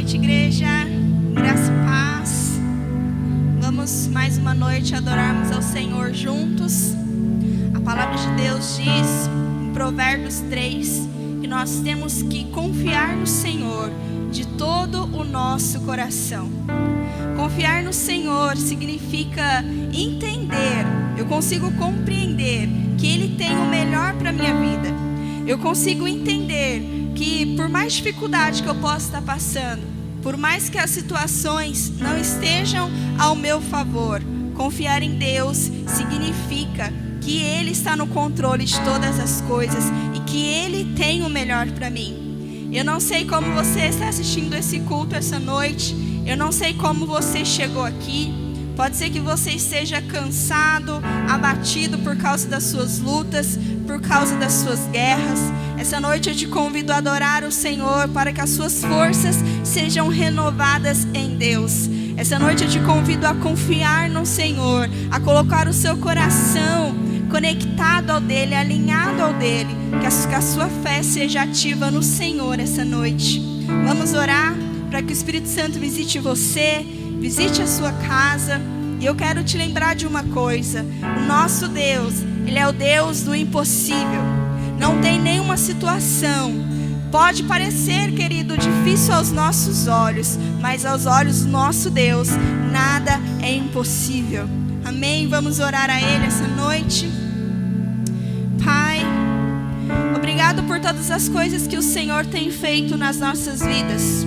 noite, igreja. Graça e paz. Vamos mais uma noite adorarmos ao Senhor juntos. A palavra de Deus diz em Provérbios 3 que nós temos que confiar no Senhor de todo o nosso coração. Confiar no Senhor significa entender, eu consigo compreender que Ele tem o melhor para a minha vida. Eu consigo entender que por mais dificuldade que eu possa estar passando, por mais que as situações não estejam ao meu favor, confiar em Deus significa que Ele está no controle de todas as coisas e que Ele tem o melhor para mim. Eu não sei como você está assistindo esse culto essa noite, eu não sei como você chegou aqui. Pode ser que você esteja cansado, abatido por causa das suas lutas, por causa das suas guerras. Essa noite eu te convido a adorar o Senhor para que as suas forças sejam renovadas em Deus. Essa noite eu te convido a confiar no Senhor, a colocar o seu coração conectado ao dele, alinhado ao dele, que a sua fé seja ativa no Senhor essa noite. Vamos orar para que o Espírito Santo visite você, visite a sua casa. E eu quero te lembrar de uma coisa: o nosso Deus, Ele é o Deus do impossível. Não tem nenhuma situação, pode parecer, querido, difícil aos nossos olhos, mas aos olhos do nosso Deus, nada é impossível. Amém? Vamos orar a Ele essa noite. Pai, obrigado por todas as coisas que o Senhor tem feito nas nossas vidas.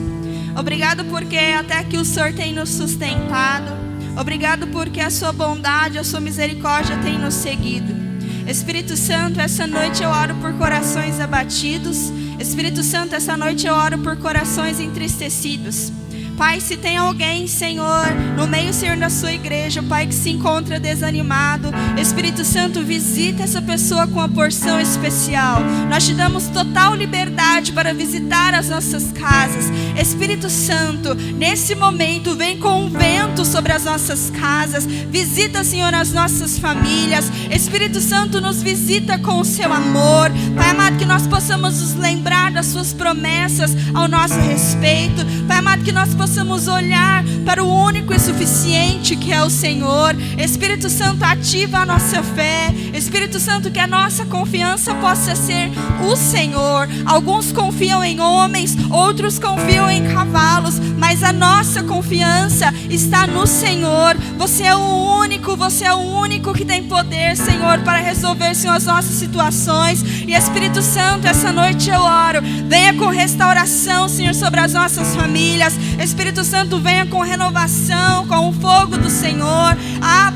Obrigado porque até aqui o Senhor tem nos sustentado. Obrigado porque a sua bondade, a sua misericórdia tem nos seguido. Espírito Santo, essa noite eu oro por corações abatidos. Espírito Santo, essa noite eu oro por corações entristecidos. Pai, se tem alguém, Senhor, no meio, Senhor, da sua igreja, Pai, que se encontra desanimado, Espírito Santo, visita essa pessoa com uma porção especial. Nós te damos total liberdade para visitar as nossas casas. Espírito Santo, nesse momento, vem com um vento sobre as nossas casas. Visita, Senhor, as nossas famílias. Espírito Santo, nos visita com o seu amor. Pai amado, que nós possamos nos lembrar das suas promessas ao nosso respeito. Pai amado, que nós possamos olhar para o único e suficiente que é o Senhor. Espírito Santo, ativa a nossa fé. Espírito Santo, que a nossa confiança possa ser o Senhor. Alguns confiam em homens, outros confiam em cavalos, mas a nossa confiança está no Senhor. Você é o único que tem poder, Senhor, para resolver, Senhor, as nossas situações. E Espírito Santo, essa noite eu oro, venha com restauração, Senhor, sobre as nossas famílias. Espírito Santo, venha com renovação, com o fogo do Senhor.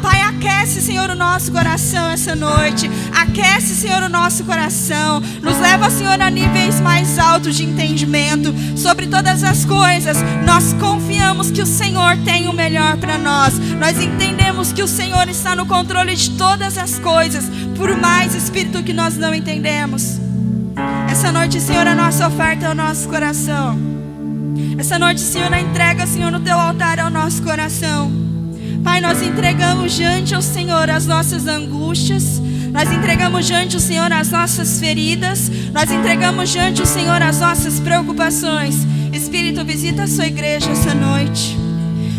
Pai, aquece, Senhor, o nosso coração essa noite. Aquece, Senhor, o nosso coração. Nos leva, Senhor, a níveis mais altos de entendimento. Sobre todas as coisas, nós confiamos que o Senhor tem o melhor para nós. Nós entendemos que o Senhor está no controle de todas as coisas, por mais, Espírito, que nós não entendemos. Essa noite, Senhor, a nossa oferta é o nosso coração. Essa noite, Senhor, a entrega, Senhor, no teu altar é o nosso coração. Pai, nós entregamos diante ao Senhor as nossas angústias. Nós entregamos diante ao Senhor as nossas feridas. Nós entregamos diante ao Senhor as nossas preocupações. Espírito, visita a sua igreja essa noite.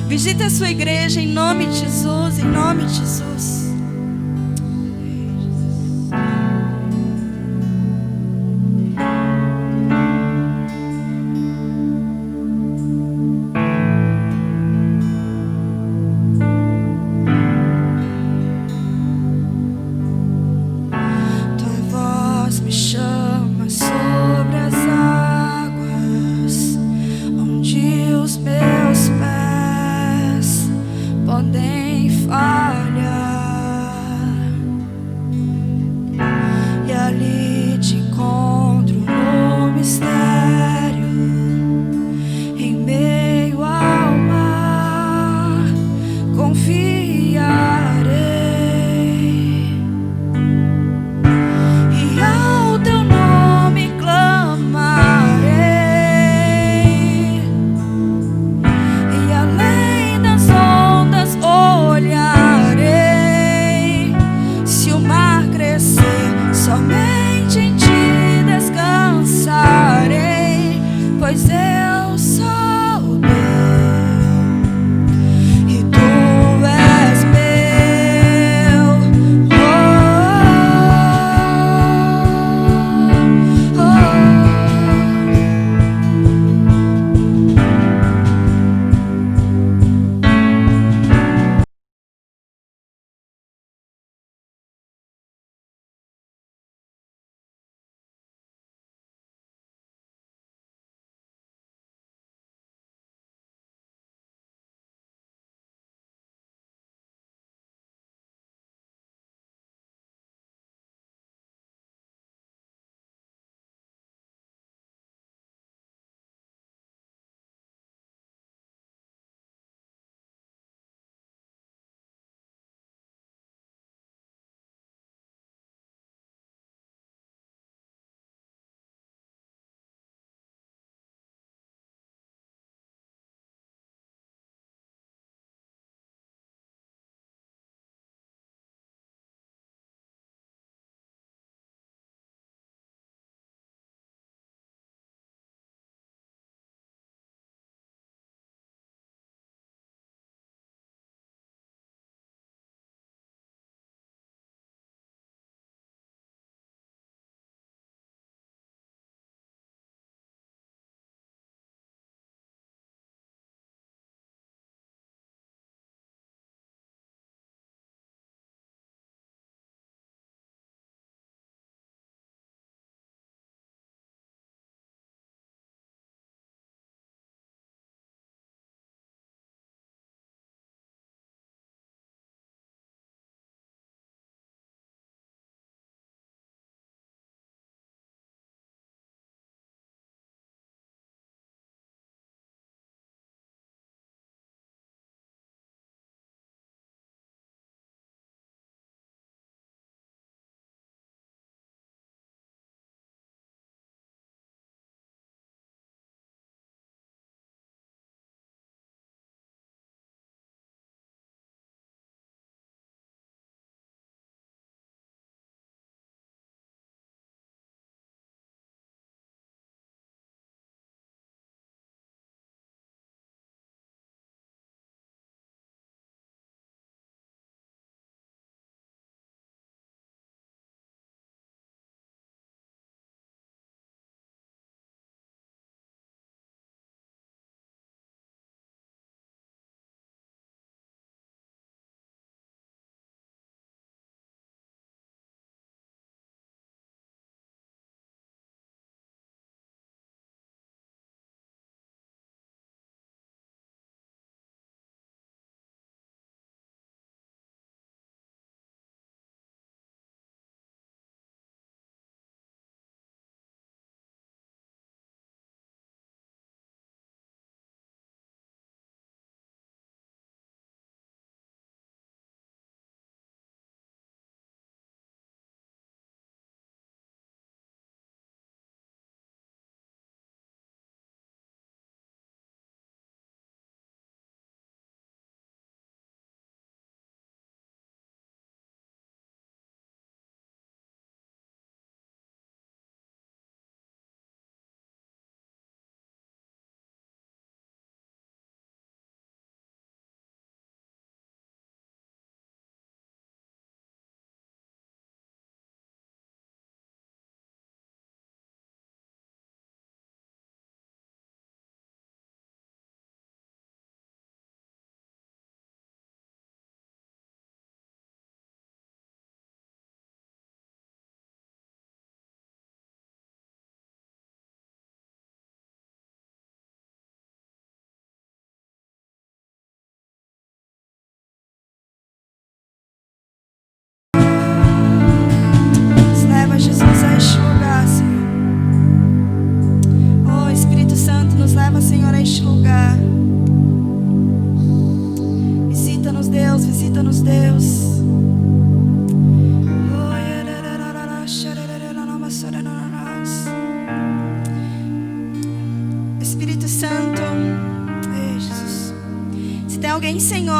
Visita a sua igreja em nome de Jesus, em nome de Jesus. Podem falhar.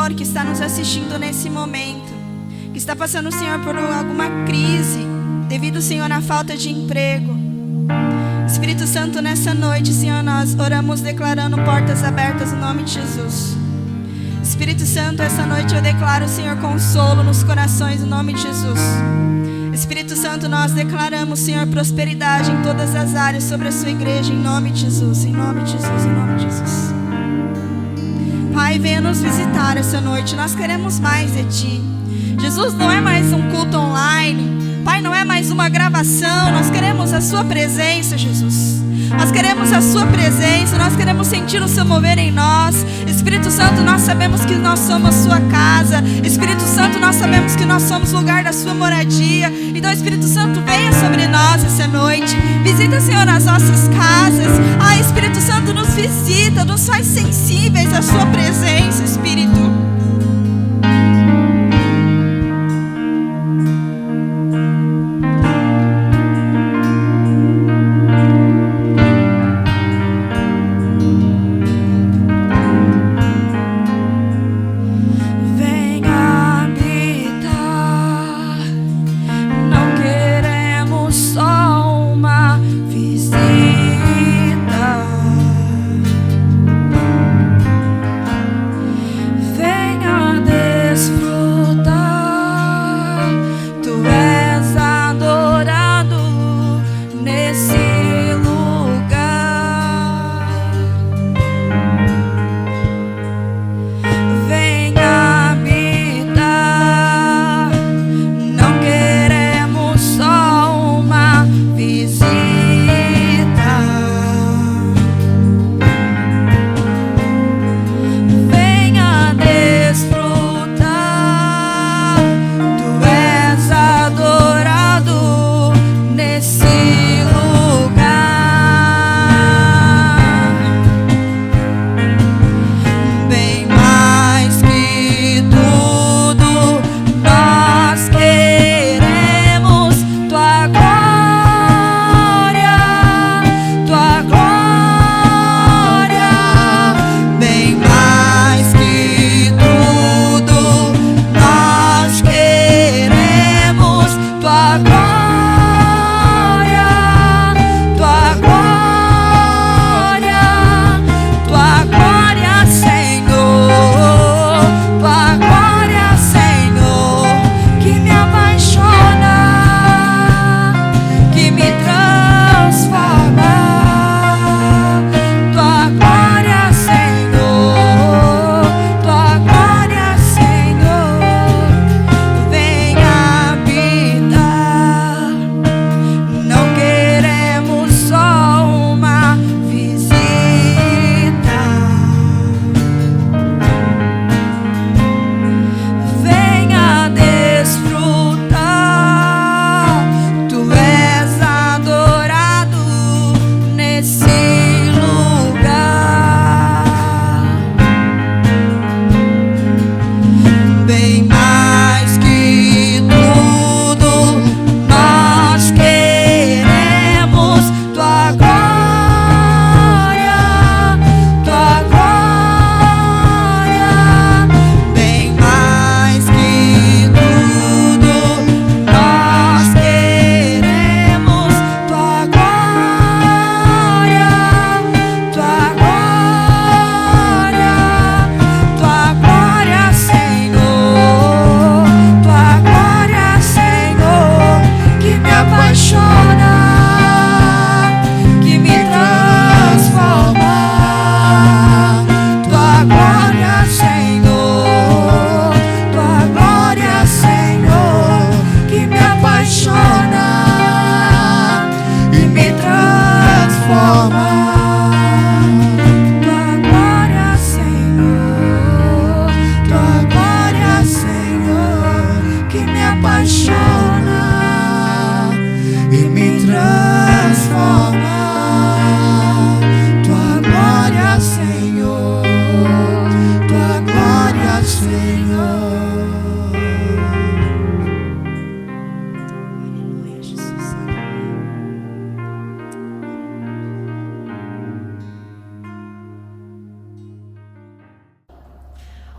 Senhor, que está nos assistindo nesse momento, que está passando, Senhor, por alguma crise, devido, Senhor, à falta de emprego. Espírito Santo, nessa noite, Senhor, nós oramos declarando portas abertas no nome de Jesus. Espírito Santo, essa noite eu declaro, Senhor, consolo nos corações no nome de Jesus. Espírito Santo, nós declaramos, Senhor, prosperidade em todas as áreas sobre a sua igreja, em nome de Jesus, em nome de Jesus, em nome de Jesus. Pai, venha nos visitar essa noite, nós queremos mais de Ti. Jesus, não é mais um culto online, Pai, não é mais uma gravação, nós queremos a Sua presença, Jesus. Nós queremos a Sua presença, nós queremos sentir o Seu mover em nós. Espírito Santo, nós sabemos que nós somos Sua casa. Espírito Santo, nós sabemos que nós somos lugar da Sua moradia. Então, Espírito Santo, venha sobre nós essa noite. Visita, Senhor, as nossas casas. Espírito Santo, nos visita, nos faz sensíveis à Sua presença, Espírito.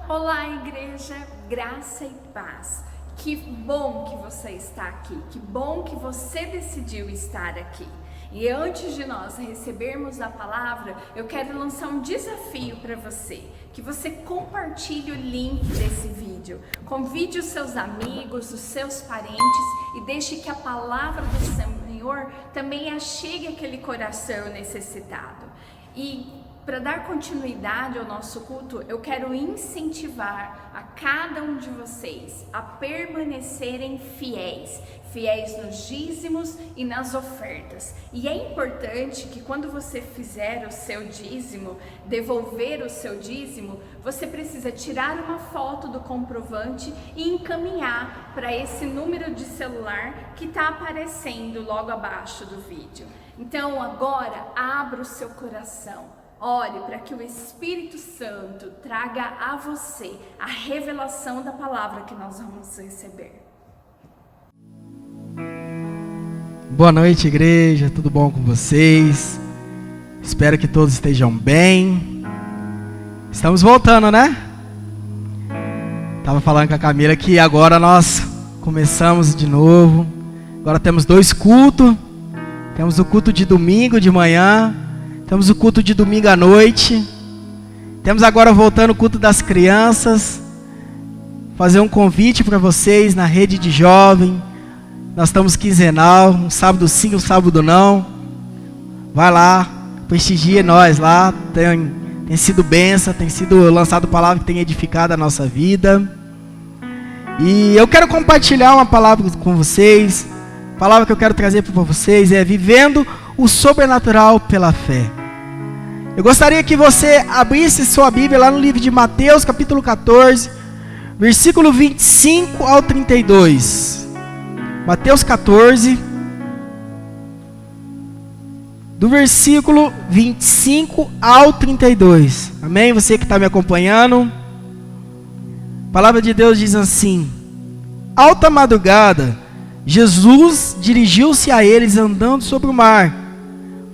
Olá, igreja. graça e paz. Que bom que você está aqui, que bom que você decidiu estar aqui. E antes de nós recebermos a palavra, eu quero lançar um desafio para você, que você compartilhe o link desse vídeo, convide os seus amigos, os seus parentes e deixe que a palavra do Senhor também achegue aquele coração necessitado. E para dar continuidade ao nosso culto, eu quero incentivar a cada um de vocês a permanecerem fiéis nos dízimos e nas ofertas. E é importante que quando você fizer o seu dízimo, devolver o seu dízimo, você precisa tirar uma foto do comprovante e encaminhar para esse número de celular que está aparecendo logo abaixo do vídeo. Então agora, abra o seu coração. Ore para que o Espírito Santo traga a você a revelação da palavra que nós vamos receber. Boa noite, igreja, tudo bom com vocês? Espero que todos estejam bem. Estamos voltando, né? Estava falando com a Camila que agora nós começamos de novo. Agora temos 2 cultos. Temos o culto de domingo de manhã. Temos o culto de domingo à noite. Temos agora voltando o culto das crianças. Fazer um convite para vocês na rede de jovem. Nós estamos quinzenal, um sábado sim, um sábado não. Vai lá, prestigia nós lá. Tem sido bênção, tem sido lançado palavra que tem edificado a nossa vida. E eu quero compartilhar uma palavra com vocês. A palavra que eu quero trazer para vocês é vivendo o sobrenatural pela fé. Eu gostaria que você abrisse sua Bíblia lá no livro de Mateus, capítulo 14, versículo 25 ao 32. Mateus 14, do versículo 25 ao 32. Amém? Você que está me acompanhando. A palavra de Deus diz assim: alta madrugada, Jesus dirigiu-se a eles andando sobre o mar.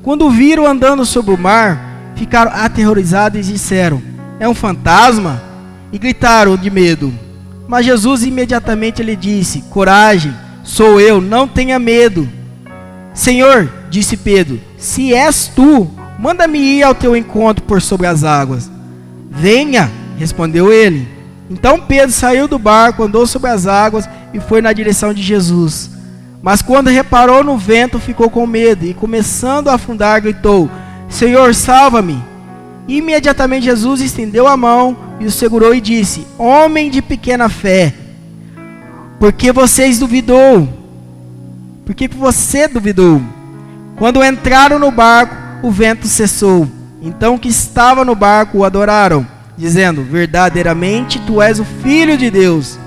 Quando o viram andando sobre o mar, ficaram aterrorizados e disseram: é um fantasma? E gritaram de medo. Mas Jesus imediatamente lhe disse: coragem, sou eu, não tenha medo. Senhor, disse Pedro, se és tu, manda-me ir ao teu encontro por sobre as águas. Venha, respondeu ele. Então Pedro saiu do barco, andou sobre as águas e foi na direção de Jesus. Mas quando reparou no vento, ficou com medo e, começando a afundar, gritou: Senhor, salva-me! E imediatamente Jesus estendeu a mão e o segurou e disse: homem de pequena fé, por que você duvidou? Por que você duvidou? Quando entraram no barco, o vento cessou. Então que estava no barco o adoraram, dizendo: verdadeiramente tu és o Filho de Deus.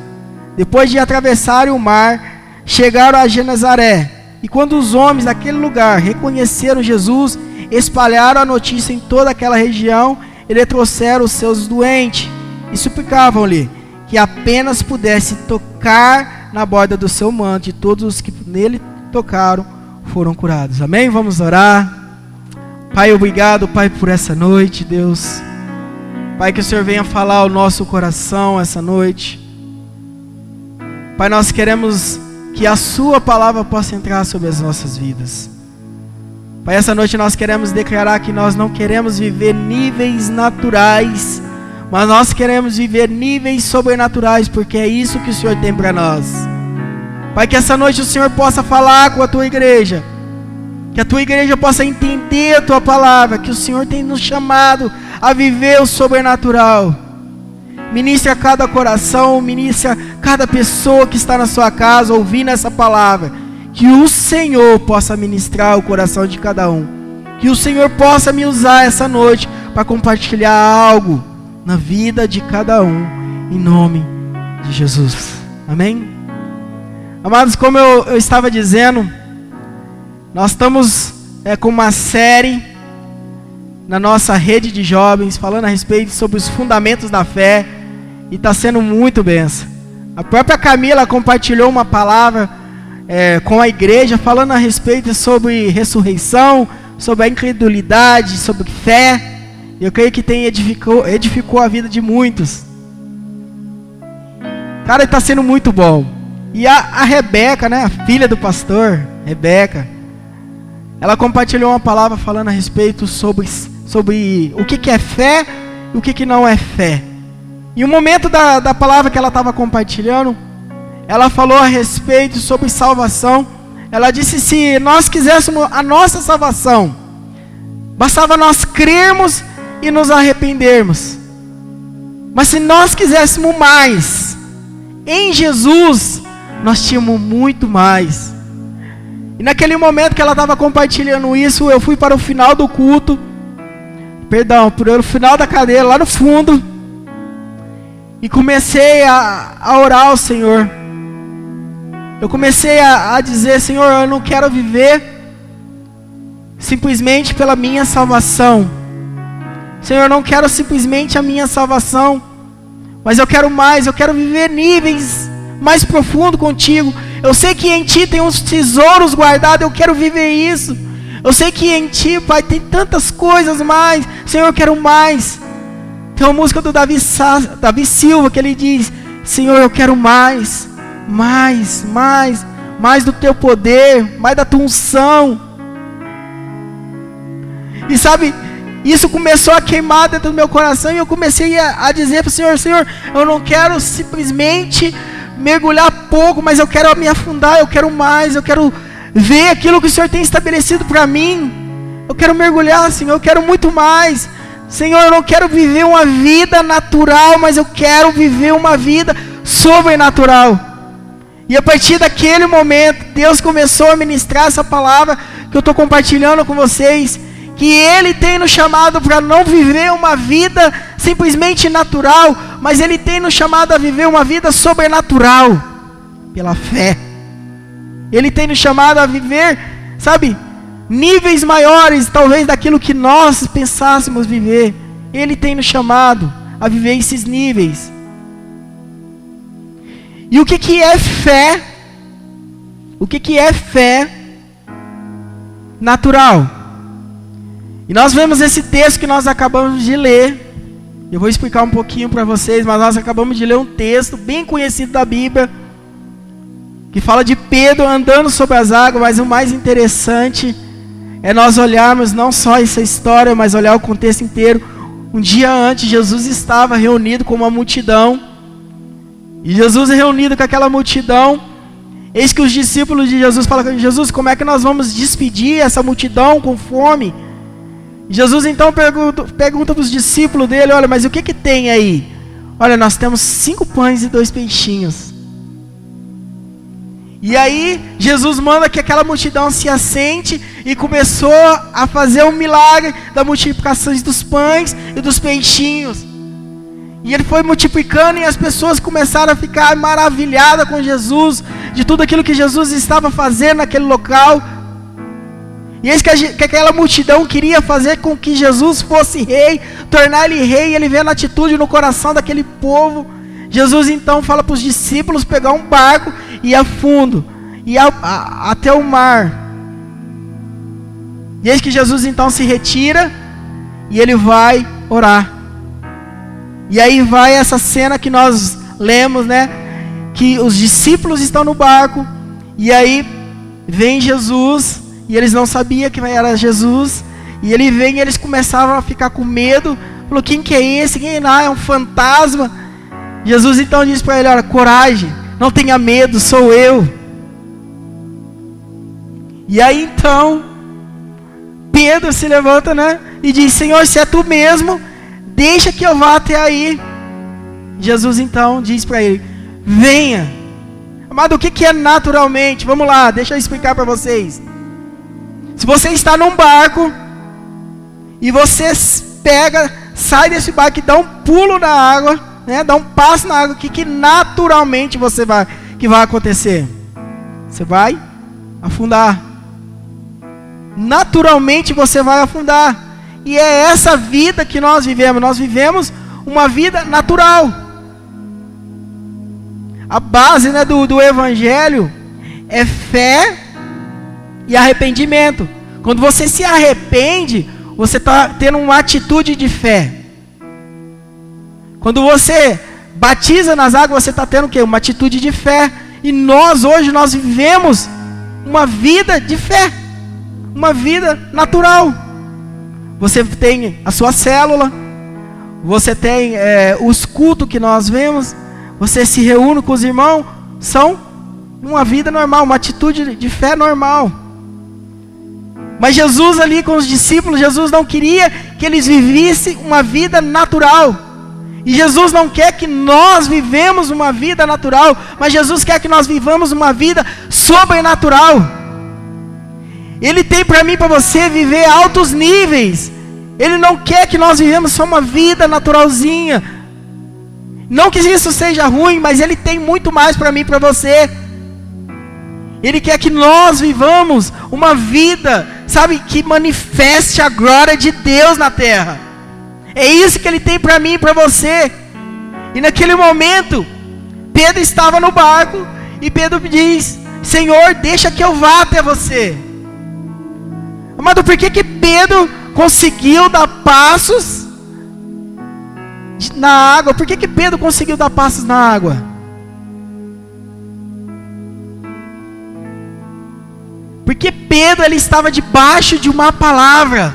Depois de atravessarem o mar, chegaram a Genezaré. E quando os homens daquele lugar reconheceram Jesus, espalharam a notícia em toda aquela região e lhe trouxeram os seus doentes e suplicavam-lhe que apenas pudesse tocar na borda do seu manto, e todos os que nele tocaram foram curados. Amém? Vamos orar. Pai, obrigado, Pai, por essa noite, Deus. Pai, que o Senhor venha falar ao nosso coração essa noite. Pai, nós queremos que a sua palavra possa entrar sobre as nossas vidas. Pai, essa noite nós queremos declarar que nós não queremos viver níveis naturais, mas nós queremos viver níveis sobrenaturais, porque é isso que o Senhor tem para nós. Pai, que essa noite o Senhor possa falar com a tua igreja, que a tua igreja possa entender a tua palavra, que o Senhor tem nos chamado a viver o sobrenatural. Ministre a cada coração, ministre a cada pessoa que está na sua casa ouvindo essa palavra. Que o Senhor possa ministrar o coração de cada um. Que o Senhor possa me usar essa noite para compartilhar algo na vida de cada um, em nome de Jesus. Amém? Amados, como eu estava dizendo, nós estamos com uma série na nossa rede de jovens, falando a respeito sobre os fundamentos da fé, e está sendo muito bênção. A própria Camila compartilhou uma palavra com a igreja, falando a respeito sobre ressurreição, sobre a incredulidade, sobre fé. Eu creio que edificou a vida de muitos. Cara, está sendo muito bom. E a Rebeca, né, a filha do pastor, Rebeca, ela compartilhou uma palavra falando a respeito sobre o que é fé e o que não é fé. E o momento da palavra que ela estava compartilhando, ela falou a respeito sobre salvação. Ela disse: se nós quiséssemos a nossa salvação, bastava nós crermos e nos arrependermos. Mas se nós quiséssemos mais, em Jesus, nós tínhamos muito mais. E naquele momento que ela estava compartilhando isso, eu fui para o final do culto, para o final da cadeira, lá no fundo, e comecei a orar ao Senhor. Eu comecei a dizer: Senhor, eu não quero viver simplesmente pela minha salvação. Senhor, eu não quero simplesmente a minha salvação, mas eu quero mais, eu quero viver níveis mais profundos contigo. Eu sei que em Ti tem uns tesouros guardados, eu quero viver isso. Eu sei que em Ti, Pai, tem tantas coisas mais. Senhor, eu quero mais. Tem uma música do Davi Silva que ele diz: Senhor, eu quero mais, mais, mais, mais do Teu poder, mais da Tua unção. E sabe, isso começou a queimar dentro do meu coração, e eu comecei a dizer para o Senhor: Senhor, eu não quero simplesmente mergulhar pouco, mas eu quero me afundar, eu quero mais, eu quero ver aquilo que o Senhor tem estabelecido para mim. Eu quero mergulhar, Senhor, eu quero muito mais. Senhor, eu não quero viver uma vida natural, mas eu quero viver uma vida sobrenatural. E a partir daquele momento, Deus começou a ministrar essa palavra que eu estou compartilhando com vocês, que Ele tem nos chamado para não viver uma vida simplesmente natural, mas Ele tem nos chamado a viver uma vida sobrenatural, pela fé. Ele tem nos chamado a viver, sabe, níveis maiores, talvez, daquilo que nós pensássemos viver. Ele tem nos chamado a viver esses níveis. E o que é fé? O que é fé natural? E nós vemos esse texto que nós acabamos de ler. Eu vou explicar um pouquinho para vocês, mas nós acabamos de ler um texto bem conhecido da Bíblia, que fala de Pedro andando sobre as águas. Mas o mais interessante é nós olharmos não só essa história, mas olhar o contexto inteiro. Um dia antes, Jesus estava reunido com uma multidão. E Jesus reunido com aquela multidão, eis que os discípulos de Jesus falam: Jesus, como é que nós vamos despedir essa multidão com fome? E Jesus então pergunta para os discípulos dele: olha, mas o que tem aí? Olha, nós temos 5 pães e 2 peixinhos. E aí Jesus manda que aquela multidão se assente e começou a fazer um milagre da multiplicação dos pães e dos peixinhos. E ele foi multiplicando, e as pessoas começaram a ficar maravilhadas com Jesus, de tudo aquilo que Jesus estava fazendo naquele local. E eis que aquela multidão queria fazer com que Jesus fosse rei, tornar ele rei, e ele vê a atitude no coração daquele povo. Jesus então fala para os discípulos pegar um barco e ir a fundo, e até o mar. E eis que Jesus então se retira e ele vai orar. E aí vai essa cena que nós lemos, né? Que os discípulos estão no barco, e aí vem Jesus, e eles não sabiam que era Jesus, e ele vem e eles começavam a ficar com medo. Falou: quem que é esse? Quem é um fantasma? Jesus então diz para ele: olha, coragem, não tenha medo, sou eu. E aí então Pedro se levanta, né, e diz: Senhor, se é tu mesmo, deixa que eu vá até aí. Jesus então diz para ele: venha. Amado, o que é naturalmente? Vamos lá, deixa eu explicar para vocês. Se você está num barco e você sai desse barco e dá um pulo na água, né, dá um passo na água, o que naturalmente que vai acontecer? Você vai afundar. Naturalmente você vai afundar. E é essa vida que nós vivemos. Nós vivemos uma vida natural. A base, né, do evangelho é fé e arrependimento. Quando você se arrepende, você está tendo uma atitude de fé. Quando você batiza nas águas, você está tendo o quê? Uma atitude de fé. E hoje nós vivemos uma vida de fé, uma vida natural. Você tem a sua célula, você tem os cultos que nós vemos, você se reúne com os irmãos, são uma vida normal, uma atitude de fé normal. Mas Jesus ali com os discípulos, Jesus não queria que eles vivessem uma vida natural. E Jesus não quer que nós vivemos uma vida natural, mas Jesus quer que nós vivamos uma vida sobrenatural. Ele tem para mim e para você viver altos níveis. Ele não quer que nós vivemos só uma vida naturalzinha. Não que isso seja ruim, mas Ele tem muito mais para mim e para você. Ele quer que nós vivamos uma vida, sabe, que manifeste a glória de Deus na terra. É isso que Ele tem para mim e para você. E naquele momento, Pedro estava no barco, e Pedro diz: Senhor, deixa que eu vá até você. Amado, por que Pedro conseguiu dar passos na água? Por que Pedro conseguiu dar passos na água? Porque Pedro, ele estava debaixo de uma palavra.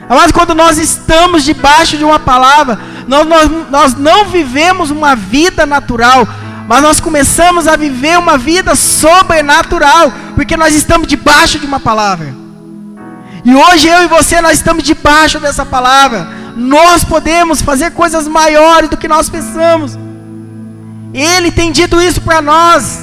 Mas quando nós estamos debaixo de uma palavra, nós não vivemos uma vida natural, mas nós começamos a viver uma vida sobrenatural, porque nós estamos debaixo de uma palavra. E hoje eu e você, nós estamos debaixo dessa palavra. Nós podemos fazer coisas maiores do que nós pensamos. Ele tem dito isso para nós.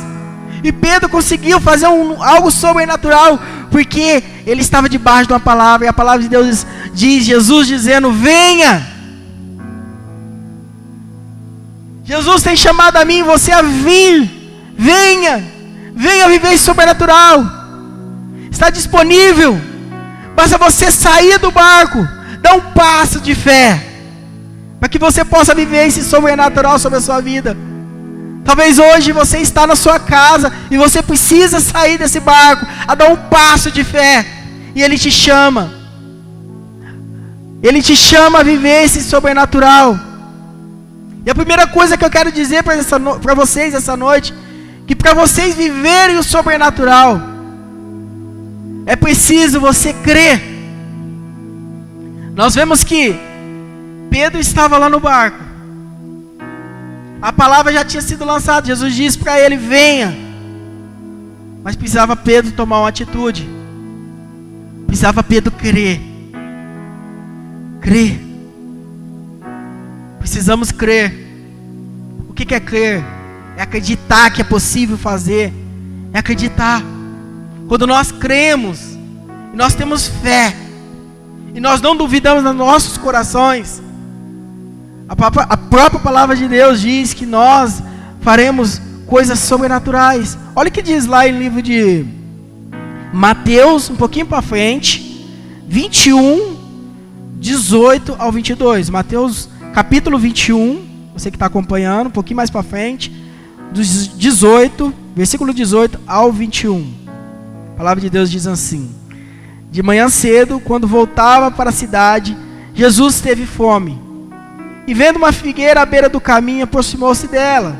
E Pedro conseguiu fazer algo sobrenatural, porque ele estava debaixo de uma palavra. E a palavra de Deus diz, Jesus dizendo: venha. Jesus tem chamado a mim e você a vir. Venha. Venha viver esse sobrenatural. Está disponível. Basta você sair do barco, dar um passo de fé, para que você possa viver esse sobrenatural sobre a sua vida. Talvez hoje você está na sua casa e você precisa sair desse barco, a dar um passo de fé. E Ele te chama. Ele te chama a viver esse sobrenatural. E a primeira coisa que eu quero dizer para vocês essa noite, que para vocês viverem o sobrenatural, é preciso você crer. Nós vemos que Pedro estava lá no barco. A palavra já tinha sido lançada. Jesus disse para ele: venha. Mas precisava Pedro tomar uma atitude. Precisava Pedro crer. Crer. Precisamos crer. O que é crer? É acreditar que é possível fazer. É acreditar. Quando nós cremos, nós temos fé, e nós não duvidamos nos nossos corações, a própria palavra de Deus diz que nós faremos coisas sobrenaturais. Olha o que diz lá em livro de Mateus, um pouquinho para frente, 21, 18 ao 22. Mateus capítulo 21, você que está acompanhando, um pouquinho mais para frente, dos 18, versículo 18 ao 21. A palavra de Deus diz assim: de manhã cedo, quando voltava para a cidade, Jesus teve fome. E vendo uma figueira à beira do caminho, aproximou-se dela,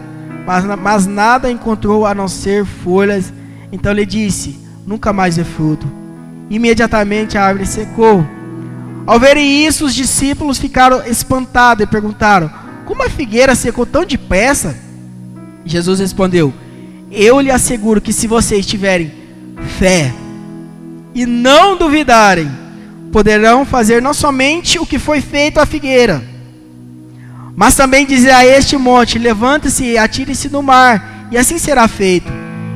mas nada encontrou a não ser folhas. Então lhe disse: nunca mais dê fruto. Imediatamente a árvore secou. Ao verem isso, os discípulos ficaram espantados e perguntaram: como a figueira secou tão depressa? Jesus respondeu: eu lhe asseguro que se vocês tiverem fé e não duvidarem, poderão fazer não somente o que foi feito à figueira, mas também dizer a este monte: levante-se e atire-se no mar, e assim será feito.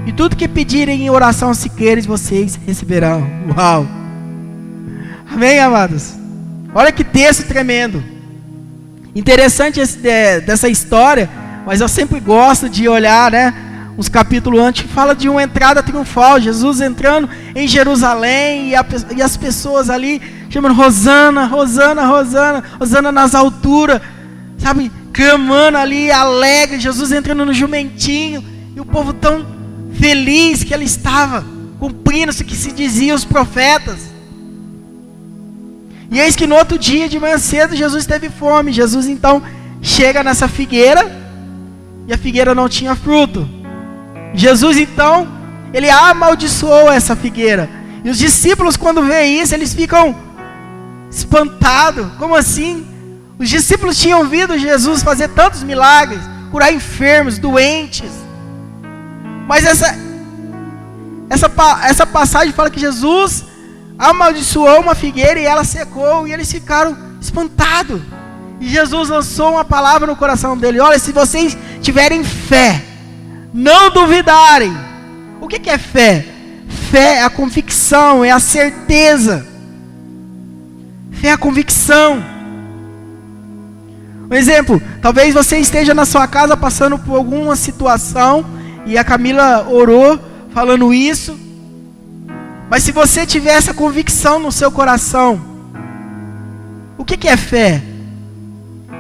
E tudo que pedirem em oração, se crerem, vocês receberão. Uau! Amém, amados? Olha que texto tremendo. Interessante dessa história, mas eu sempre gosto de olhar, né, uns capítulos antes, fala de uma entrada triunfal, Jesus entrando em Jerusalém, e as pessoas ali chamando Hosana, Hosana, Hosana, Hosana nas alturas, sabe, clamando ali, alegre, Jesus entrando no jumentinho, e o povo tão feliz que ele estava cumprindo o que se diziam os profetas. E eis que no outro dia, de manhã cedo, Jesus teve fome. Jesus então chega nessa figueira e a figueira não tinha fruto. Jesus então, ele amaldiçoou essa figueira. E os discípulos, quando veem isso, eles ficam espantados. Como assim? Os discípulos tinham ouvido Jesus fazer tantos milagres, curar enfermos, doentes. Mas essa passagem fala que Jesus amaldiçoou uma figueira e ela secou, e eles ficaram espantados. E Jesus lançou uma palavra no coração dele: olha, se vocês tiverem fé, não duvidarem. O que é fé? Fé é a convicção, é a certeza. Fé é a convicção. Um exemplo, talvez você esteja na sua casa passando por alguma situação, e a Camila orou falando isso, mas se você tiver essa convicção no seu coração, o que é fé?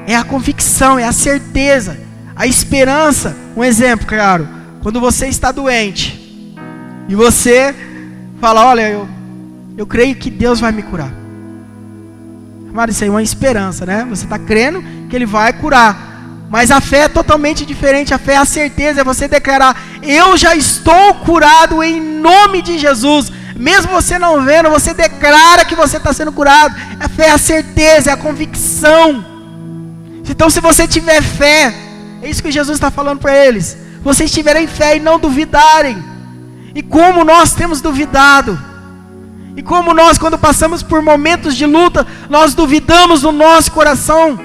É a convicção, é a certeza, a esperança. Um exemplo, claro, quando você está doente e você fala: olha, eu creio que Deus vai me curar. Amado, isso aí é uma esperança, né? Você está crendo que Ele vai curar. Mas a fé é totalmente diferente. A fé é a certeza, é você declarar: eu já estou curado em nome de Jesus. Mesmo você não vendo, você declara que você está sendo curado. A fé é a certeza, é a convicção. Então, se você tiver fé, é isso que Jesus está falando para eles: vocês tiverem fé e não duvidarem. E como nós temos duvidado, e como nós, quando passamos por momentos de luta, nós duvidamos no nosso coração.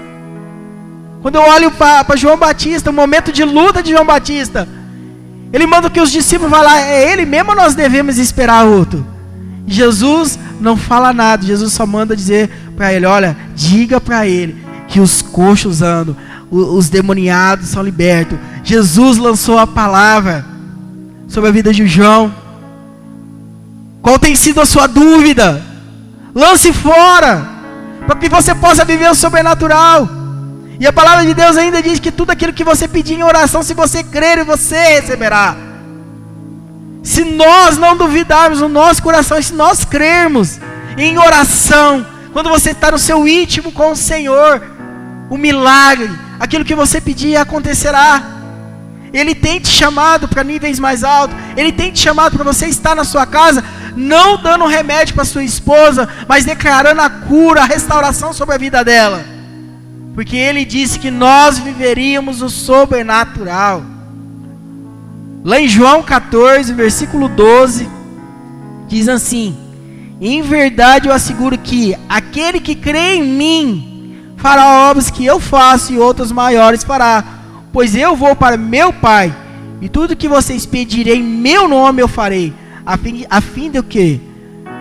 Quando eu olho para João Batista, o momento de luta de João Batista, ele manda que os discípulos vão lá: é ele mesmo ou nós devemos esperar outro? Jesus não fala nada, Jesus só manda dizer para ele: olha, diga para ele que os coxos andam, os demoniados são libertos. Jesus lançou a palavra sobre a vida de João. Qual tem sido a sua dúvida? Lance fora, para que você possa viver o sobrenatural. E a palavra de Deus ainda diz que tudo aquilo que você pedir em oração, se você crer, você receberá. Se nós não duvidarmos no nosso coração, e se nós crermos em oração, quando você está no seu íntimo com o Senhor, o milagre, aquilo que você pedir acontecerá. Ele tem te chamado para níveis mais altos. Ele tem te chamado para você estar na sua casa, não dando remédio para sua esposa, mas declarando a cura, a restauração sobre a vida dela. Porque Ele disse que nós viveríamos o sobrenatural. Lá em João 14, versículo 12, diz assim: em verdade eu asseguro que aquele que crê em mim fará obras que eu faço, e outras maiores fará, pois eu vou para meu Pai, e tudo que vocês pedirem em meu nome eu farei, a fim de que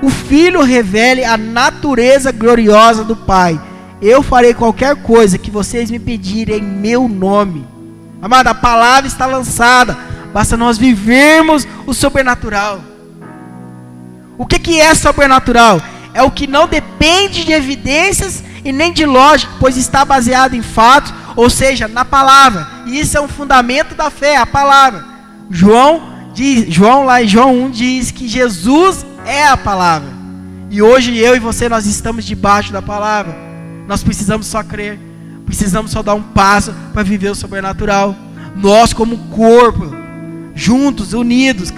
o Filho revele a natureza gloriosa do Pai. Eu farei qualquer coisa que vocês me pedirem em meu nome. Amada, a palavra está lançada, basta nós vivermos o sobrenatural. O que é sobrenatural? É o que não depende de evidências e nem de lógica, pois está baseado em fatos, ou seja, na palavra. E isso é um fundamento da fé, a palavra. João lá em João 1 diz que Jesus é a palavra. E hoje eu e você, nós estamos debaixo da palavra. Nós precisamos só crer, precisamos só dar um passo para viver o sobrenatural. Nós como corpo, juntos, unidos,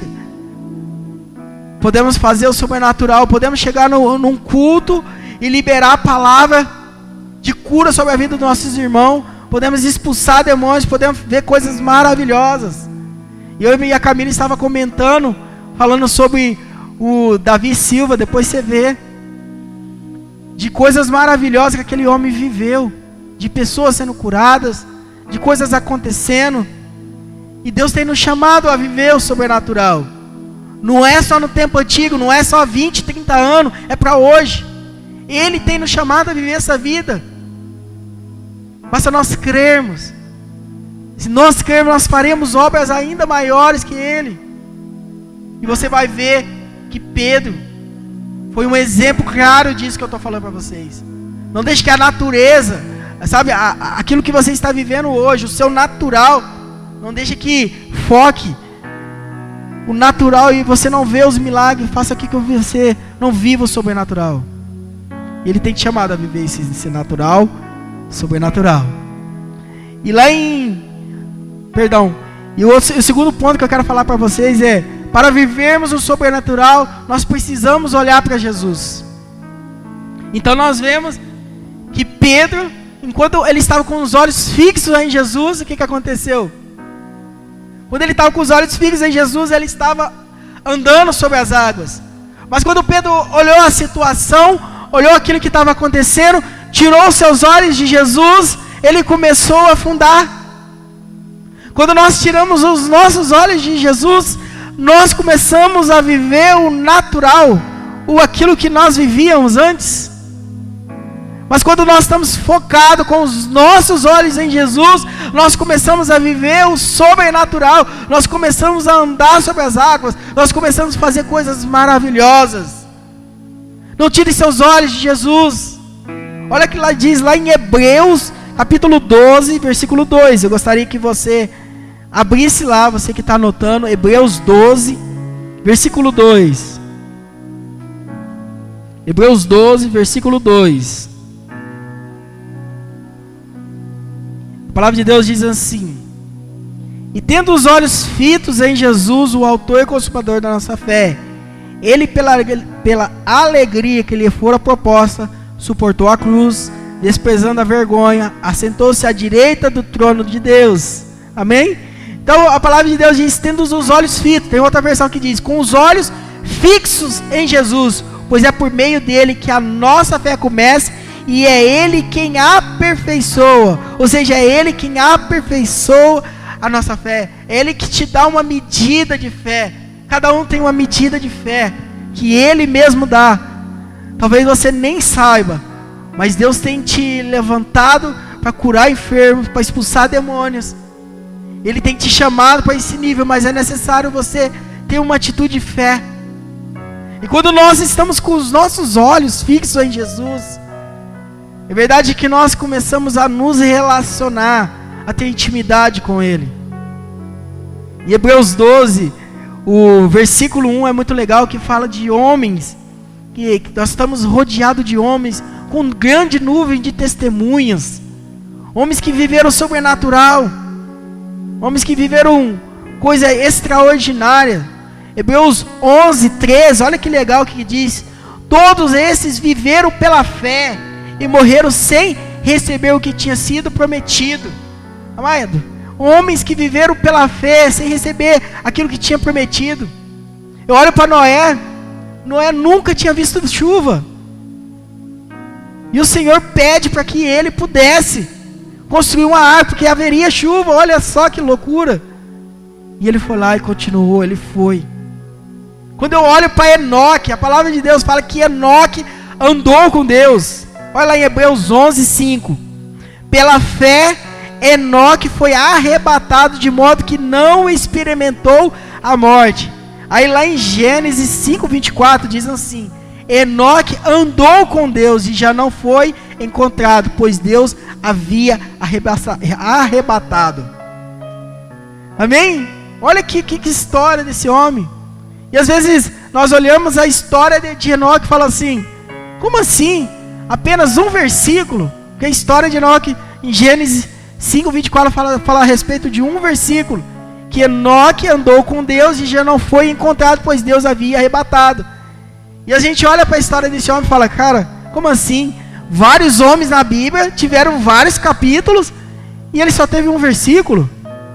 podemos fazer o sobrenatural, podemos chegar num culto e liberar a palavra de cura sobre a vida dos nossos irmãos, podemos expulsar demônios, podemos ver coisas maravilhosas. E eu e a Camila estava comentando, falando sobre o Davi Silva, depois você vê, de coisas maravilhosas que aquele homem viveu, de pessoas sendo curadas, de coisas acontecendo, e Deus tem nos chamado a viver o sobrenatural. Não é só no tempo antigo, não é só 20, 30 anos, é para hoje. Ele tem nos chamado a viver essa vida. Basta nós crermos. Se nós crermos, nós faremos obras ainda maiores que Ele. E você vai ver que Pedro foi um exemplo claro disso que eu estou falando para vocês. Não deixe que a natureza, sabe, aquilo que você está vivendo hoje, o seu natural, não deixe que foque o natural e você não vê os milagres. Faça aqui que você não viva o sobrenatural. Ele tem te chamado a viver esse natural, sobrenatural. E lá em... Perdão. E o segundo ponto que eu quero falar para vocês é: para vivermos o sobrenatural, nós precisamos olhar para Jesus. Então nós vemos que Pedro, enquanto ele estava com os olhos fixos em Jesus, o que aconteceu? Quando ele estava com os olhos fixos em Jesus, ele estava andando sobre as águas. Mas quando Pedro olhou a situação, olhou aquilo que estava acontecendo, tirou seus olhos de Jesus, ele começou a afundar. Quando nós tiramos os nossos olhos de Jesus, nós começamos a viver o natural, ou aquilo que nós vivíamos antes. Mas quando nós estamos focados com os nossos olhos em Jesus, nós começamos a viver o sobrenatural, nós começamos a andar sobre as águas, nós começamos a fazer coisas maravilhosas. Não tire seus olhos de Jesus. Olha o que lá diz, lá em Hebreus, capítulo 12, versículo 2. Eu gostaria que você abrisse lá, você que está anotando, Hebreus 12, versículo 2. Hebreus 12, versículo 2. A palavra de Deus diz assim: e tendo os olhos fitos em Jesus, o autor e consumador da nossa fé, ele pela alegria que lhe fora proposta, suportou a cruz, desprezando a vergonha, assentou-se à direita do trono de Deus. Amém? Então a palavra de Deus diz: tendo os olhos fitos. Tem outra versão que diz: com os olhos fixos em Jesus, pois é por meio dele que a nossa fé começa, e é ele quem aperfeiçoa. Ou seja, é ele quem aperfeiçoa a nossa fé. É ele que te dá uma medida de fé. Cada um tem uma medida de fé que ele mesmo dá. Talvez você nem saiba, mas Deus tem te levantado para curar enfermos, para expulsar demônios. Ele tem te chamado para esse nível, mas é necessário você ter uma atitude de fé. E quando nós estamos com os nossos olhos fixos em Jesus, é verdade que nós começamos a nos relacionar, a ter intimidade com Ele. E Hebreus 12, o versículo 1 é muito legal, que fala de homens, que nós estamos rodeados de homens com grande nuvem de testemunhas, homens que viveram sobrenatural, homens que viveram coisa extraordinária. Hebreus 11, 13, olha que legal que diz: todos esses viveram pela fé e morreram sem receber o que tinha sido prometido. Amado, homens que viveram pela fé sem receber aquilo que tinha prometido. Eu olho para Noé. Noé nunca tinha visto chuva, e o Senhor pede para que ele pudesse construir uma arca, porque haveria chuva. Olha só que loucura. E ele foi lá e continuou, ele foi. Quando eu olho para Enoque, a palavra de Deus fala que Enoque andou com Deus. Olha lá em Hebreus 11, 5. Pela fé, Enoque foi arrebatado de modo que não experimentou a morte. Aí lá em Gênesis 5, 24 diz assim: Enoque andou com Deus e já não foi encontrado, pois Deus havia arrebatado. Amém? Olha que história desse homem. E às vezes nós olhamos a história de Enoque e falamos assim: como assim? Apenas um versículo? Porque a história de Enoque em Gênesis 5, 24 fala a respeito de um versículo, que Enoque andou com Deus e já não foi encontrado, pois Deus havia arrebatado. E a gente olha para a história desse homem e fala: cara, como assim? Vários homens na Bíblia tiveram vários capítulos e ele só teve um versículo.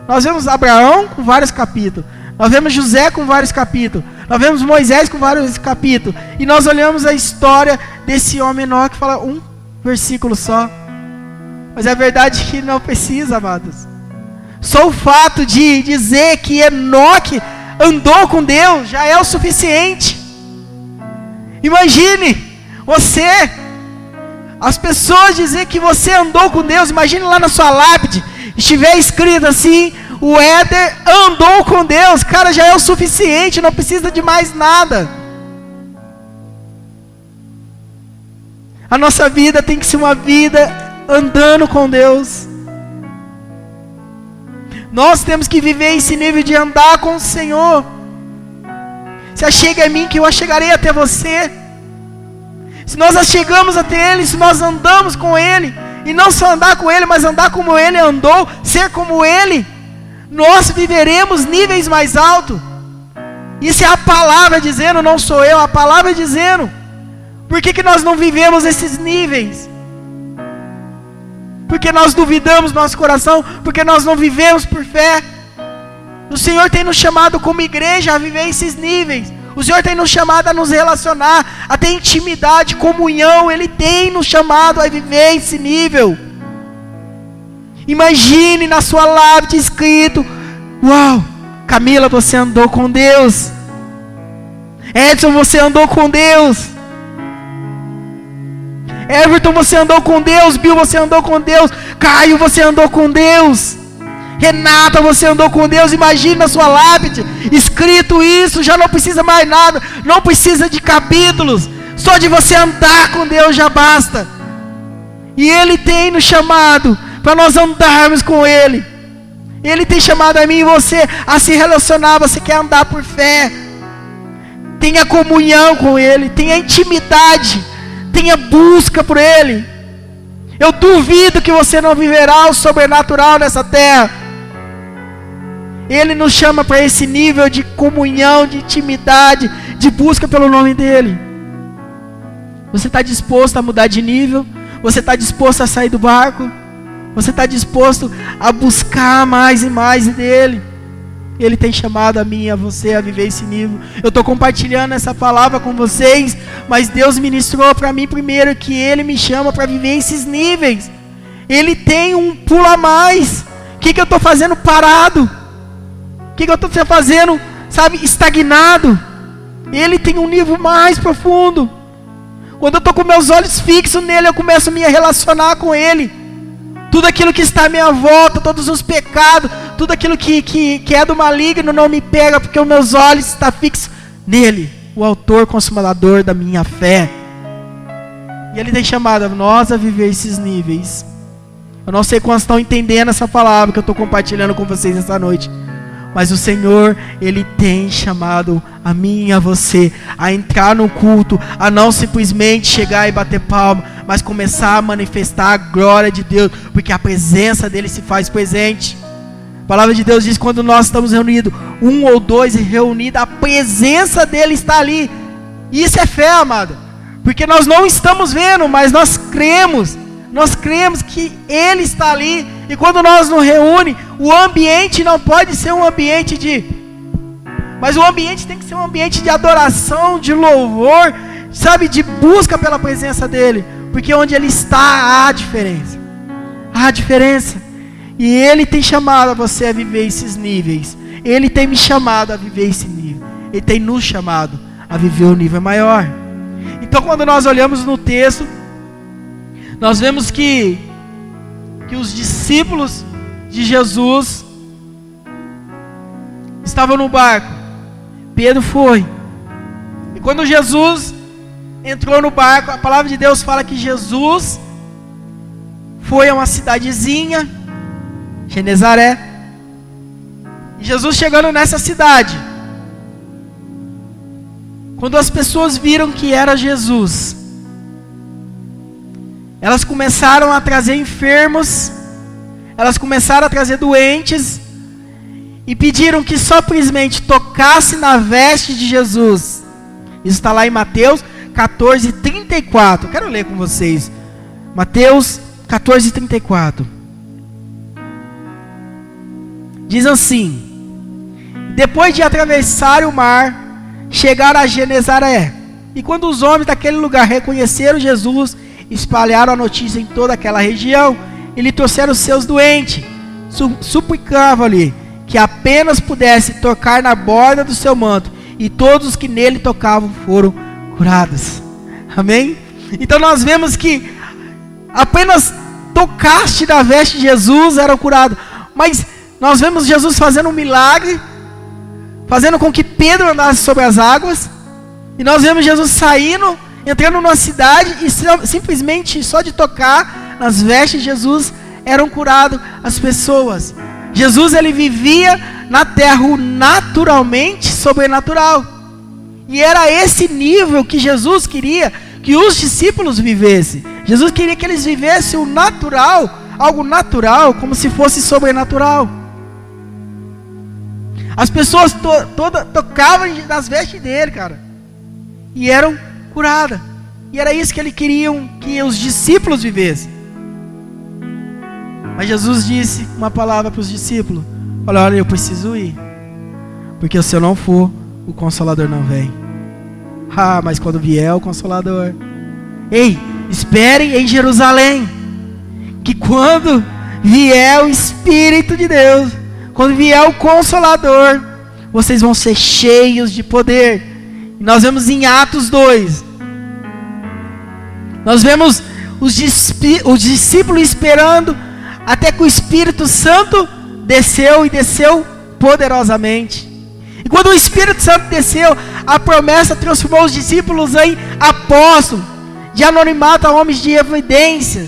Nós vemos Abraão com vários capítulos, nós vemos José com vários capítulos, nós vemos Moisés com vários capítulos, e nós olhamos a história desse homem Enoque e fala um versículo só. Mas é verdade que não precisa, amados. Só o fato de dizer que Enoque andou com Deus já é o suficiente. Imagine você, as pessoas dizer que você andou com Deus. Imagine lá na sua lápide, estiver escrito assim: o Éder andou com Deus. Cara, já é o suficiente, não precisa de mais nada. A nossa vida tem que ser uma vida andando com Deus. Nós temos que viver esse nível de andar com o Senhor. Se achega a mim, que eu achegarei até você. Se nós achegamos até Ele, se nós andamos com Ele, E não só andar com Ele, mas andar como Ele andou, ser como Ele. Nós viveremos níveis mais altos. Isso é a palavra dizendo, não sou eu, a palavra dizendo. Por que nós não vivemos esses níveis? Porque nós duvidamos do nosso coração, porque nós não vivemos por fé. O Senhor tem nos chamado como igreja a viver esses níveis. O Senhor tem nos chamado a nos relacionar, a ter intimidade, comunhão. Ele tem nos chamado a viver esse nível. Imagine na sua lápide escrito: uau, Camila, você andou com Deus. Edson, você andou com Deus. Everton, você andou com Deus. Bill, você andou com Deus. Caio, você andou com Deus. Renata, você andou com Deus. Imagine na sua lápide escrito isso. Já não precisa mais nada. Não precisa de capítulos. Só de você andar com Deus já basta. E Ele tem nos chamado para nós andarmos com Ele. Ele tem chamado a mim e você a se relacionar. Você quer andar por fé. Tenha comunhão com Ele. Tenha intimidade. Tenha busca por Ele. Eu duvido que você não viverá o sobrenatural nessa terra. Ele nos chama para esse nível de comunhão, de intimidade, de busca pelo nome dEle. Você está disposto a mudar de nível? Você está disposto a sair do barco? Você está disposto a buscar mais e mais dEle? Ele tem chamado a mim e a você a viver esse nível. Eu estou compartilhando essa palavra com vocês, mas Deus ministrou para mim primeiro que Ele me chama para viver esses níveis. Ele tem um pulo a mais. O que eu estou fazendo parado? O que eu estou fazendo, sabe, estagnado? Ele tem um nível mais profundo. Quando eu estou com meus olhos fixos nele, eu começo a me relacionar com Ele. Tudo aquilo que está à minha volta, todos os pecados, tudo aquilo que é do maligno não me pega, porque os meus olhos estão fixos nele, o autor consumador da minha fé. E Ele tem chamado nós a viver esses níveis. Eu não sei quantos estão entendendo essa palavra que eu estou compartilhando com vocês essa noite, mas o Senhor, Ele tem chamado a mim e a você a entrar no culto, a não simplesmente chegar e bater palma, mas começar a manifestar a glória de Deus, porque a presença dEle se faz presente. A palavra de Deus diz: quando nós estamos reunidos, um ou dois reunidos, a presença dEle está ali. E isso é fé, amado, porque nós não estamos vendo, mas nós cremos que Ele está ali. E quando nós nos reúne, o ambiente não pode ser um ambiente mas o ambiente tem que ser um ambiente de adoração, de louvor, sabe, de busca pela presença dEle, porque onde Ele está há diferença. Há diferença. E Ele tem chamado a você a viver esses níveis. Ele tem me chamado a viver esse nível. Ele tem nos chamado a viver um nível maior. Então, quando nós olhamos no texto, nós vemos que os discípulos de Jesus estavam no barco. Pedro foi. E quando Jesus entrou no barco, a palavra de Deus fala que Jesus foi a uma cidadezinha, Genezaré. E Jesus chegando nessa cidade, quando as pessoas viram que era Jesus, elas começaram a trazer enfermos, elas começaram a trazer doentes, e pediram que simplesmente tocasse na veste de Jesus. Isso está lá em Mateus 14:34. Quero ler com vocês. Mateus 14:34. Diz assim: depois de atravessar o mar, chegaram a Genezaré. E quando os homens daquele lugar reconheceram Jesus, espalharam a notícia em toda aquela região e lhe trouxeram os seus doentes. Suplicavam-lhe que apenas pudesse tocar na borda do seu manto, e todos os que nele tocavam foram curados. Amém? Então nós vemos que apenas tocaste na veste de Jesus eram curados. Mas nós vemos Jesus fazendo um milagre, fazendo com que Pedro andasse sobre as águas. E nós vemos Jesus saindo, entrando numa cidade, e simplesmente só de tocar nas vestes de Jesus eram curadas as pessoas. Jesus, ele vivia na terra o naturalmente sobrenatural. E era esse nível que Jesus queria que os discípulos vivessem. Jesus queria que eles vivessem o natural, algo natural, como se fosse sobrenatural. As pessoas todas tocavam nas vestes dele, cara, e eram curadas. E era isso que ele queria que os discípulos vivessem. Mas Jesus disse uma palavra para os discípulos: olha, eu preciso ir, porque se eu não for, o Consolador não vem. Mas quando vier o Consolador, ei, esperem em Jerusalém, que quando vier o Espírito de Deus, quando vier o Consolador, vocês vão ser cheios de poder. E nós vemos em Atos 2, nós vemos os discípulos esperando até que o Espírito Santo desceu, e desceu poderosamente. E quando o Espírito Santo desceu, a promessa transformou os discípulos em apóstolos, de anonimato a homens de evidência,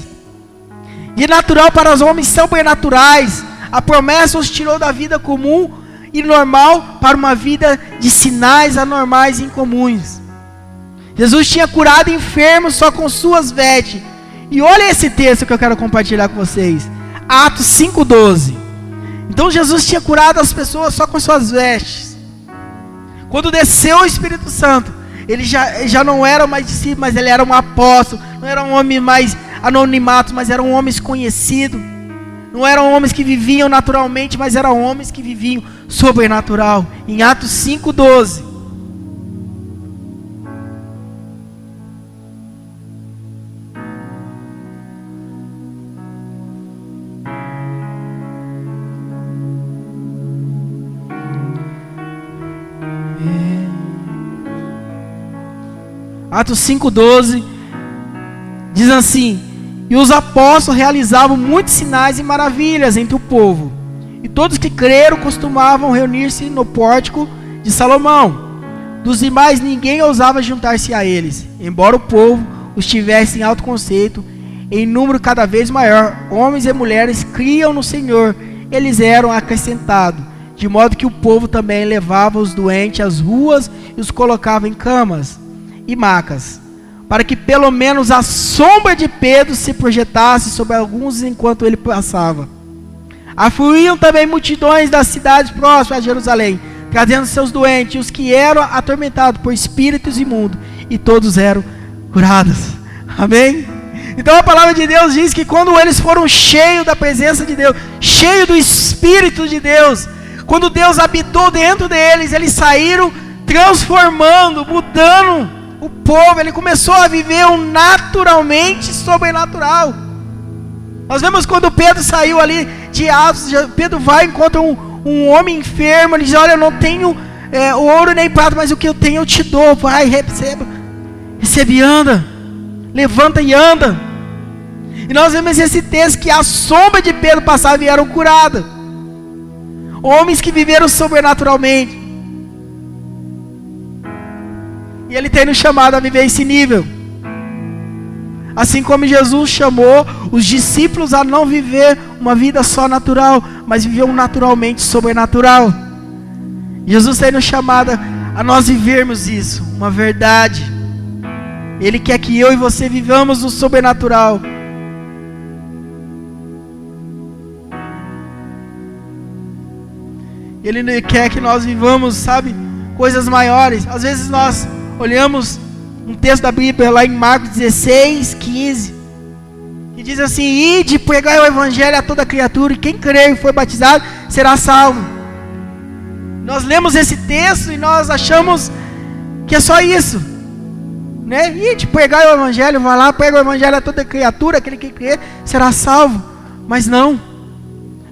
de natural para os homens sobrenaturais. A promessa os tirou da vida comum e normal para uma vida de sinais anormais e incomuns. Jesus tinha curado enfermos só com suas vestes. E olha esse texto que eu quero compartilhar com vocês. Atos 5:12. Então Jesus tinha curado as pessoas só com suas vestes. Quando desceu o Espírito Santo, ele já não era mais discípulo, mas ele era um apóstolo. Não era um homem mais anonimato, mas eram homens conhecidos. Não eram homens que viviam naturalmente, mas eram homens que viviam sobrenatural. Em Atos 5:12. Atos 5:12 diz assim: e os apóstolos realizavam muitos sinais e maravilhas entre o povo, e todos que creram costumavam reunir-se no pórtico de Salomão. Dos demais ninguém ousava juntar-se a eles, embora o povo os tivesse em alto conceito, em número cada vez maior. Homens e mulheres criam no Senhor, eles eram acrescentados, de modo que o povo também levava os doentes às ruas e os colocava em camas e macas, para que pelo menos a sombra de Pedro se projetasse sobre alguns enquanto ele passava. Afluíam também multidões das cidades próximas a Jerusalém, trazendo seus doentes, os que eram atormentados por espíritos imundos, e todos eram curados. Amém? Então a palavra de Deus diz que quando eles foram cheios da presença de Deus, cheios do Espírito de Deus, quando Deus habitou dentro deles, eles saíram transformando, mudando o povo. Ele começou a viver um naturalmente sobrenatural. Nós vemos quando Pedro saiu ali de Atos, Pedro vai e encontra um homem enfermo. Ele diz: olha, eu não tenho ouro nem prata, mas o que eu tenho eu te dou. Vai, receba e anda, levanta e anda. E nós vemos esse texto que a sombra de Pedro passava e eram curadas. Homens que viveram sobrenaturalmente. E Ele tem nos chamado a viver esse nível. Assim como Jesus chamou os discípulos a não viver uma vida só natural, mas viver um naturalmente sobrenatural. Jesus tem nos chamado a nós vivermos isso, uma verdade. Ele quer que eu e você vivamos o sobrenatural. Ele quer que nós vivamos, sabe, coisas maiores. Às vezes nós olhamos um texto da Bíblia lá em Marcos 16:15, que diz assim: ide pregar o evangelho a toda criatura, e quem crer e for batizado será salvo. Nós lemos esse texto e nós achamos que é só isso, né? Ide pregar o evangelho, vai lá, prega o evangelho a toda criatura, aquele que crer será salvo. Mas não.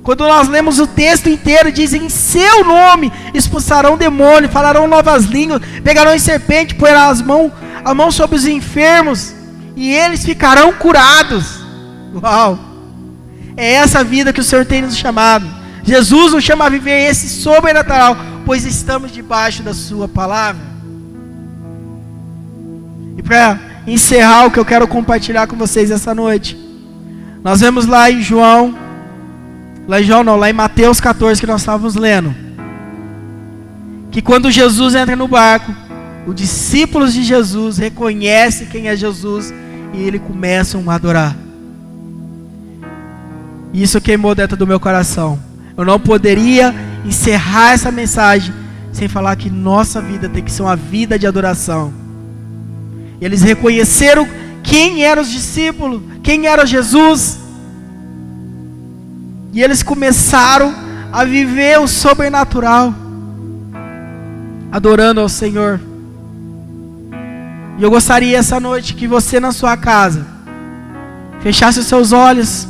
Quando nós lemos o texto inteiro, diz: em seu nome expulsarão demônio, falarão novas línguas, pegarão em serpente, porão a mão sobre os enfermos, e eles ficarão curados. Uau! É essa vida que o Senhor tem nos chamado. Jesus nos chama a viver esse sobrenatural, pois estamos debaixo da sua palavra. E para encerrar o que eu quero compartilhar com vocês essa noite, nós vemos lá em lá em Mateus 14, que nós estávamos lendo, que quando Jesus entra no barco, os discípulos de Jesus reconhecem quem é Jesus e eles começam a adorar. E isso queimou dentro do meu coração. Eu não poderia encerrar essa mensagem sem falar que nossa vida tem que ser uma vida de adoração. Eles reconheceram quem eram os discípulos, quem era Jesus. E eles começaram a viver o sobrenatural, adorando ao Senhor. E eu gostaria essa noite que você na sua casa fechasse os seus olhos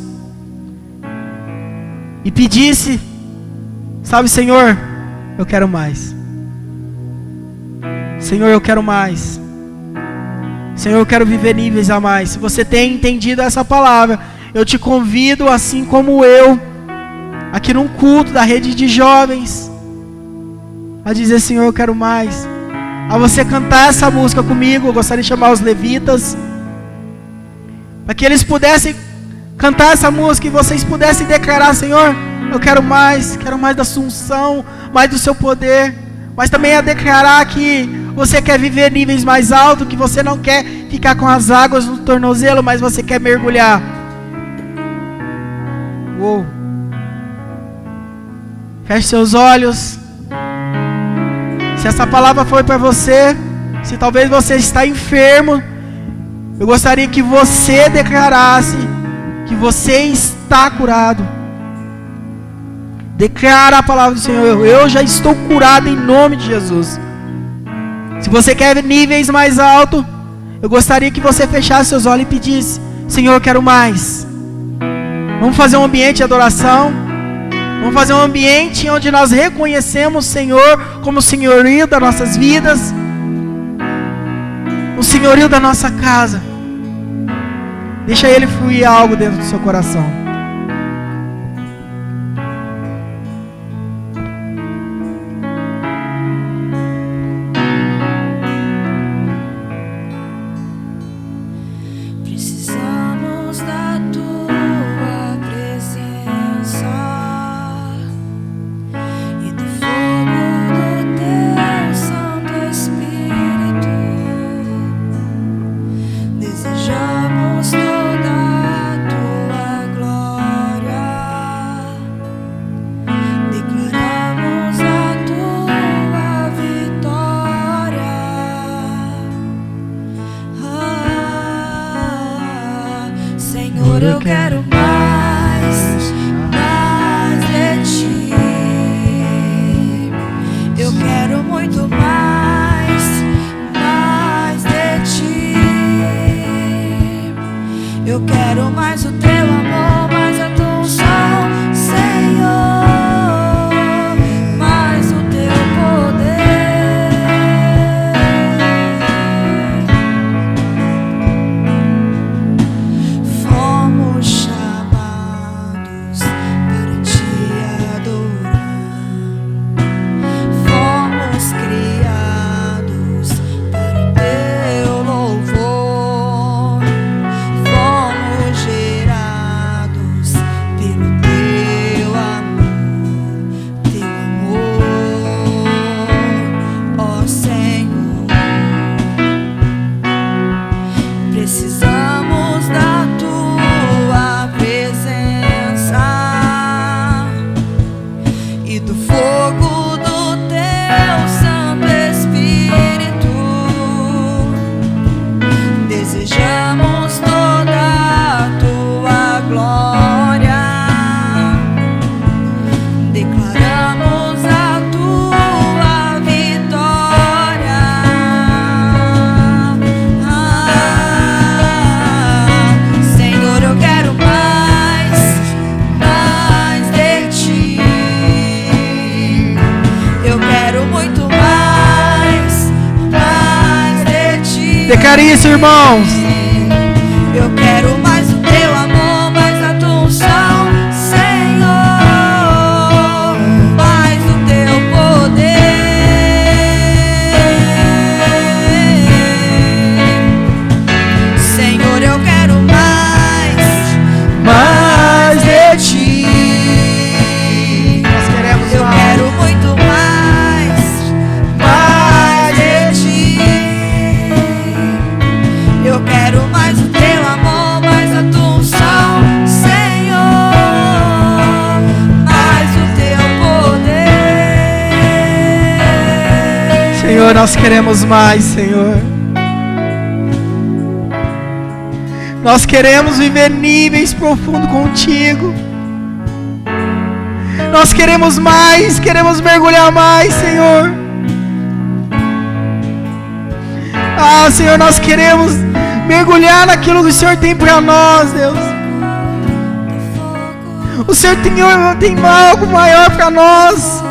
e pedisse, sabe, Senhor, eu quero mais. Senhor, eu quero mais. Senhor, eu quero viver níveis a mais. Se você tem entendido essa palavra, eu te convido, assim como eu, aqui num culto da rede de jovens, a dizer, Senhor, eu quero mais. A você cantar essa música comigo. Eu gostaria de chamar os levitas, para que eles pudessem cantar essa música e vocês pudessem declarar, Senhor, eu quero mais da sua unção, mais do seu poder. Mas também a declarar que você quer viver níveis mais altos, que você não quer ficar com as águas no tornozelo, mas você quer mergulhar. Uou. Feche seus olhos. Se essa palavra foi para você, se talvez você está enfermo, eu gostaria que você declarasse que você está curado. Declara a palavra do Senhor. Eu já estou curado em nome de Jesus. Se você quer níveis mais altos, eu gostaria que você fechasse seus olhos e pedisse, Senhor, eu quero mais. Vamos fazer um ambiente de adoração. Vamos fazer um ambiente onde nós reconhecemos o Senhor como o senhorio das nossas vidas, o senhorio da nossa casa. Deixa Ele fluir algo dentro do seu coração. Eu quero mais, mais de ti. Eu quero muito mais, mais de ti. Eu quero mais o teu amor, mais a tua unção, Senhor, mais o teu poder. Fomos chamados para te adorar. Fomos criados para o teu louvor. Fomos gerados pelo teu amor, ó Senhor. Precisamos da tua presença e do fogo do teu Santo Espírito. Desejamos toda a tua glória. Declaramos a tua vitória. Senhor, eu quero mais, mais de ti. Eu quero muito mais, mais de ti. Declare isso, irmãos. Eu quero mais o teu amor, mais a tua unção, Senhor, mais o teu poder. Senhor, eu quero mais de ti. Nós queremos Eu mais. quero muito mais de ti. Eu quero Senhor, nós queremos mais, Senhor. Nós queremos viver níveis profundos contigo. Nós queremos mais, queremos mergulhar mais, Senhor. Ah, Senhor, nós queremos mergulhar naquilo que o Senhor tem para nós, Deus. O Senhor tem algo maior para nós.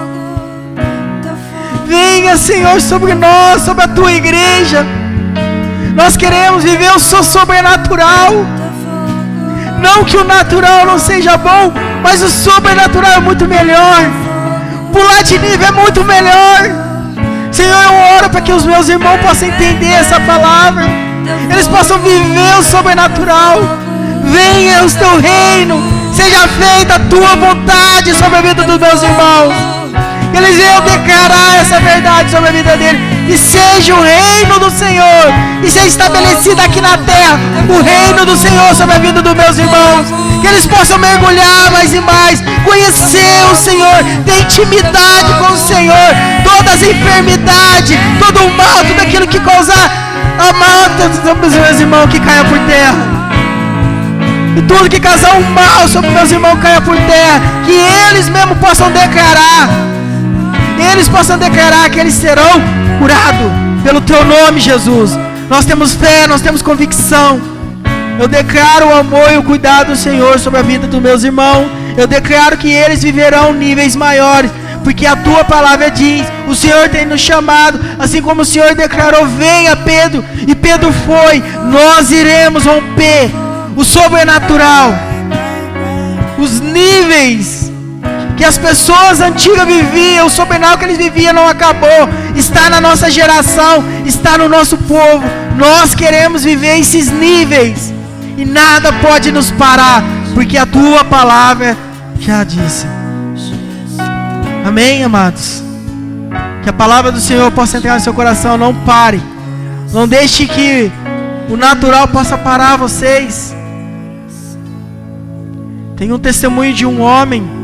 Venha, Senhor, sobre nós, sobre a tua igreja. Nós queremos viver o sobrenatural. Não que o natural não seja bom, mas o sobrenatural é muito melhor. Pular de nível é muito melhor. Senhor, eu oro para que os meus irmãos possam entender essa palavra. Eles possam viver o sobrenatural. Venha o teu reino. Seja feita a tua vontade sobre a vida dos meus irmãos. Eles venham declarar essa verdade sobre a vida dele. E seja o reino do Senhor, e seja estabelecido aqui na terra o reino do Senhor sobre a vida dos meus irmãos. Que eles possam mergulhar mais e mais, conhecer o Senhor, ter intimidade com o Senhor. Todas as enfermidades, todo o mal, tudo aquilo que causar a mal sobre os meus irmãos, que caia por terra. E tudo que causar o mal sobre os meus irmãos caia por terra. Que eles mesmos possam declarar. Eles possam declarar que eles serão curados pelo teu nome, Jesus. Nós temos fé, nós temos convicção. Eu declaro o amor e o cuidado do Senhor sobre a vida dos meus irmãos. Eu declaro que eles viverão níveis maiores, porque a tua palavra diz, o Senhor tem nos chamado, assim como o Senhor declarou, venha Pedro, e Pedro foi. Nós iremos romper o sobrenatural, os níveis que as pessoas antigas viviam, o sobrenatural que eles viviam não acabou, está na nossa geração, está no nosso povo. Nós queremos viver esses níveis, e nada pode nos parar, porque a tua palavra já disse. Amém, amados? Que a palavra do Senhor possa entrar no seu coração. Não pare, não deixe que o natural possa parar vocês. Tem um testemunho de um homem,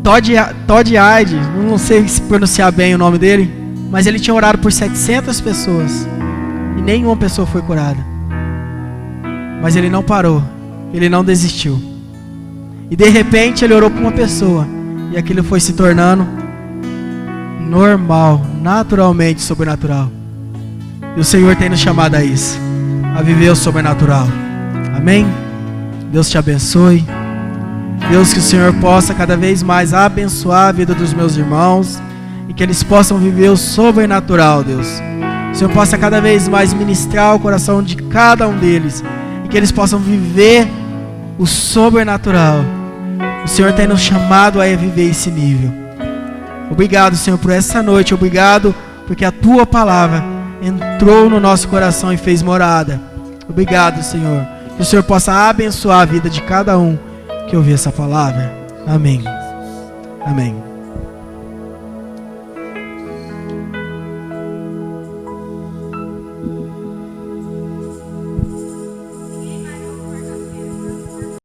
Todd Hyde, não sei se pronunciar bem o nome dele, mas ele tinha orado por 700 pessoas e nenhuma pessoa foi curada. Mas ele não parou, ele não desistiu. E de repente ele orou por uma pessoa, e aquilo foi se tornando normal, naturalmente sobrenatural. E o Senhor tem nos chamado a isso, a viver o sobrenatural. Amém? Deus te abençoe. Deus, que o Senhor possa cada vez mais abençoar a vida dos meus irmãos, e que eles possam viver o sobrenatural, Deus. O Senhor possa cada vez mais ministrar o coração de cada um deles, e que eles possam viver o sobrenatural. O Senhor tem nos chamado a viver esse nível. Obrigado, Senhor, por essa noite. Obrigado porque a tua palavra entrou no nosso coração e fez morada. Obrigado, Senhor. Que o Senhor possa abençoar a vida de cada um que ouvir essa palavra. Amém. Amém.